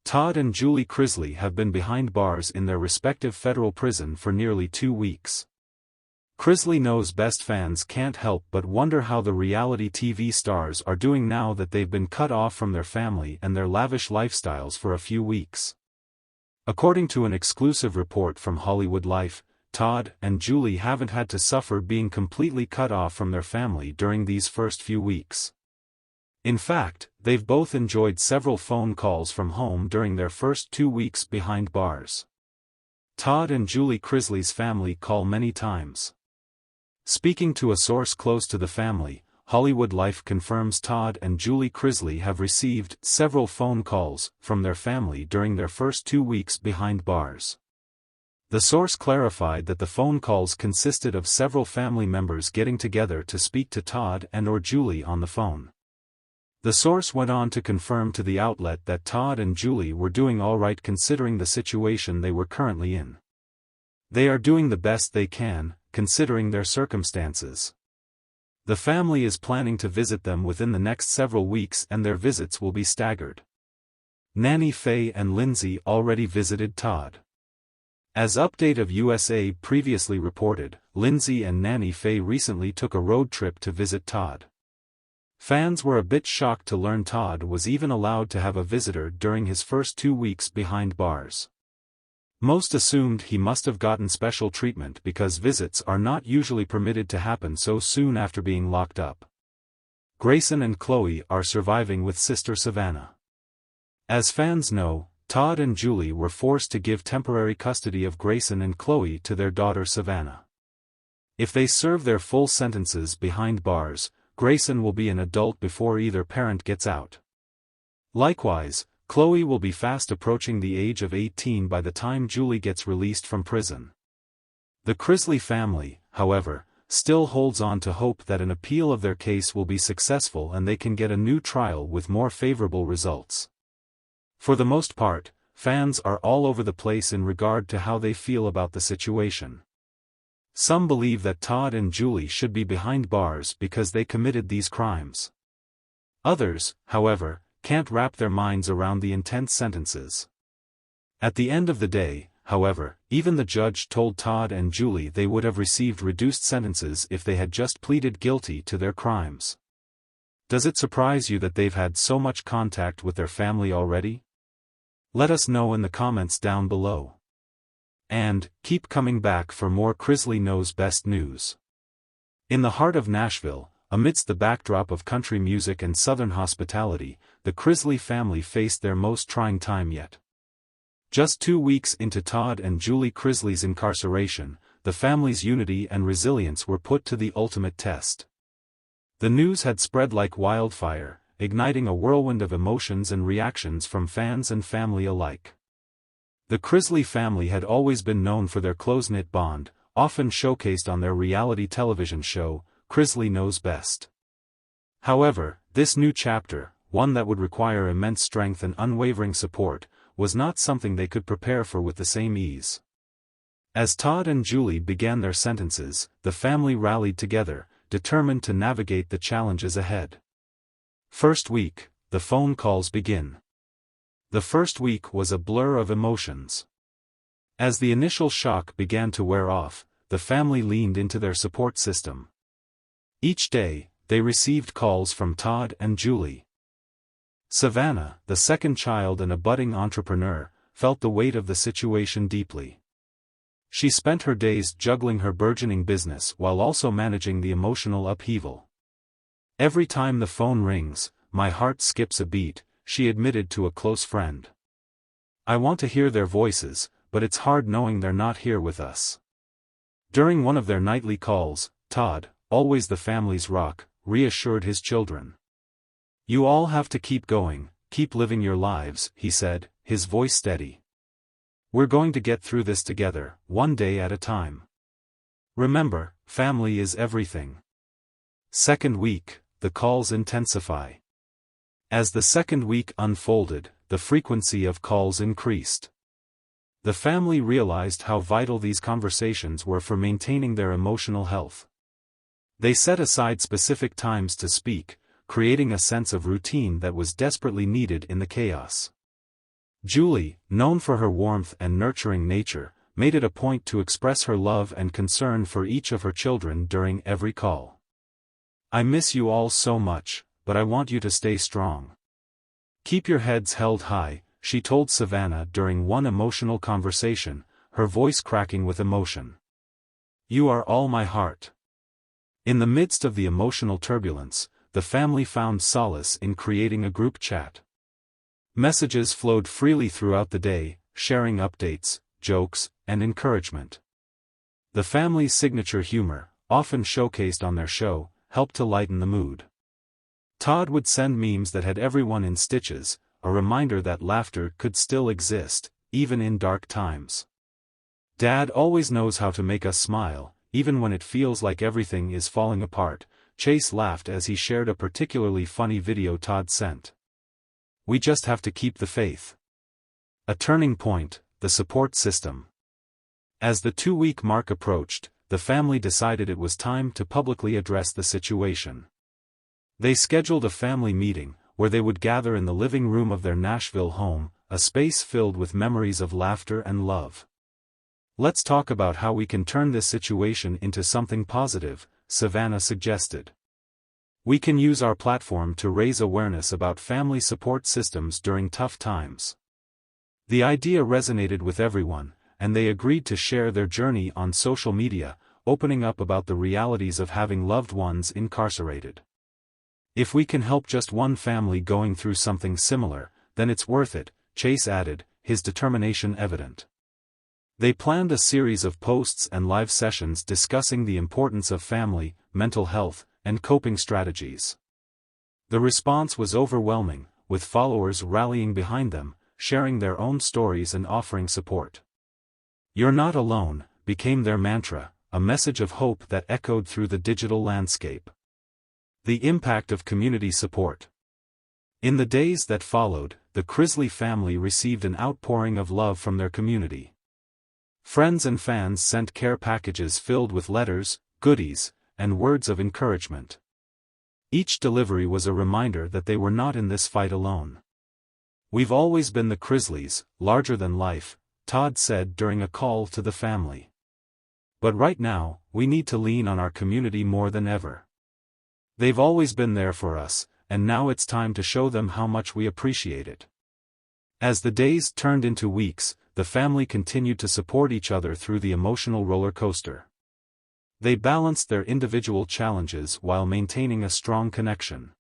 Todd and Julie Chrisley have been behind bars in their respective federal prison for nearly 2 weeks. Chrisley Knows Best fans can't help but wonder how the reality TV stars are doing now that they've been cut off from their family and their lavish lifestyles for a few weeks. According to an exclusive report from Hollywood Life, Todd and Julie haven't had to suffer being completely cut off from their family during these first few weeks. In fact, they've both enjoyed several phone calls from home during their first 2 weeks behind bars. Todd and Julie Chrisley's family call many times. Speaking to a source close to the family, Hollywood Life confirms Todd and Julie Chrisley have received several phone calls from their family during their first 2 weeks behind bars. The source clarified that the phone calls consisted of several family members getting together to speak to Todd and/or Julie on the phone. The source went on to confirm to the outlet that Todd and Julie were doing all right considering the situation they were currently in. They are doing the best they can, considering their circumstances. The family is planning to visit them within the next several weeks and their visits will be staggered. Nanny Faye and Lindsay already visited Todd. As Update of USA previously reported, Lindsay and Nanny Faye recently took a road trip to visit Todd. Fans were a bit shocked to learn Todd was even allowed to have a visitor during his first 2 weeks behind bars. Most assumed he must have gotten special treatment because visits are not usually permitted to happen so soon after being locked up. Grayson and Chloe are surviving with sister Savannah. As fans know, Todd and Julie were forced to give temporary custody of Grayson and Chloe to their daughter Savannah. If they serve their full sentences behind bars, Grayson will be an adult before either parent gets out. Likewise, Chloe will be fast approaching the age of 18 by the time Julie gets released from prison. The Chrisley family, however, still holds on to hope that an appeal of their case will be successful and they can get a new trial with more favorable results. For the most part, fans are all over the place in regard to how they feel about the situation. Some believe that Todd and Julie should be behind bars because they committed these crimes. Others, however, can't wrap their minds around the intense sentences. At the end of the day, however, even the judge told Todd and Julie they would have received reduced sentences if they had just pleaded guilty to their crimes. Does it surprise you that they've had so much contact with their family already? Let us know in the comments down below. And, keep coming back for more Chrisley Knows Best news. In the heart of Nashville, amidst the backdrop of country music and Southern hospitality, the Chrisley family faced their most trying time yet. Just 2 weeks into Todd and Julie Chrisley's incarceration, the family's unity and resilience were put to the ultimate test. The news had spread like wildfire, igniting a whirlwind of emotions and reactions from fans and family alike. The Chrisley family had always been known for their close-knit bond, often showcased on their reality television show, Chrisley Knows Best. However, this new chapter, one that would require immense strength and unwavering support, was not something they could prepare for with the same ease. As Todd and Julie began their sentences, the family rallied together, determined to navigate the challenges ahead. First week, the phone calls begin. The first week was a blur of emotions. As the initial shock began to wear off, the family leaned into their support system. Each day, they received calls from Todd and Julie. Savannah, the second child and a budding entrepreneur, felt the weight of the situation deeply. She spent her days juggling her burgeoning business while also managing the emotional upheaval. Every time the phone rings, my heart skips a beat, she admitted to a close friend. I want to hear their voices, but it's hard knowing they're not here with us. During one of their nightly calls, Todd, always the family's rock, reassured his children. You all have to keep going, keep living your lives, he said, his voice steady. We're going to get through this together, one day at a time. Remember, family is everything. Second week, the calls intensify. As the second week unfolded, the frequency of calls increased. The family realized how vital these conversations were for maintaining their emotional health. They set aside specific times to speak, creating a sense of routine that was desperately needed in the chaos. Julie, known for her warmth and nurturing nature, made it a point to express her love and concern for each of her children during every call. "I miss you all so much, but I want you to stay strong. Keep your heads held high," she told Savannah during one emotional conversation, her voice cracking with emotion. "You are all my heart." In the midst of the emotional turbulence, the family found solace in creating a group chat. Messages flowed freely throughout the day, sharing updates, jokes, and encouragement. The family's signature humor, often showcased on their show, helped to lighten the mood. Todd would send memes that had everyone in stitches, a reminder that laughter could still exist, even in dark times. "Dad always knows how to make us smile, even when it feels like everything is falling apart," Chase laughed as he shared a particularly funny video Todd sent. "We just have to keep the faith." A turning point, the support system. As the 2-week mark approached, the family decided it was time to publicly address the situation. They scheduled a family meeting, where they would gather in the living room of their Nashville home, a space filled with memories of laughter and love. "Let's talk about how we can turn this situation into something positive," Savannah suggested. "We can use our platform to raise awareness about family support systems during tough times." The idea resonated with everyone, and they agreed to share their journey on social media, opening up about the realities of having loved ones incarcerated. "If we can help just one family going through something similar, then it's worth it," Chase added, his determination evident. They planned a series of posts and live sessions discussing the importance of family, mental health, and coping strategies. The response was overwhelming, with followers rallying behind them, sharing their own stories and offering support. "You're not alone," became their mantra, a message of hope that echoed through the digital landscape. The impact of community support. In the days that followed, the Chrisley family received an outpouring of love from their community. Friends and fans sent care packages filled with letters, goodies, and words of encouragement. Each delivery was a reminder that they were not in this fight alone. "We've always been the Chrisleys, larger than life," Todd said during a call to the family. "But right now, we need to lean on our community more than ever. They've always been there for us, and now it's time to show them how much we appreciate it." As the days turned into weeks, the family continued to support each other through the emotional roller coaster. They balanced their individual challenges while maintaining a strong connection.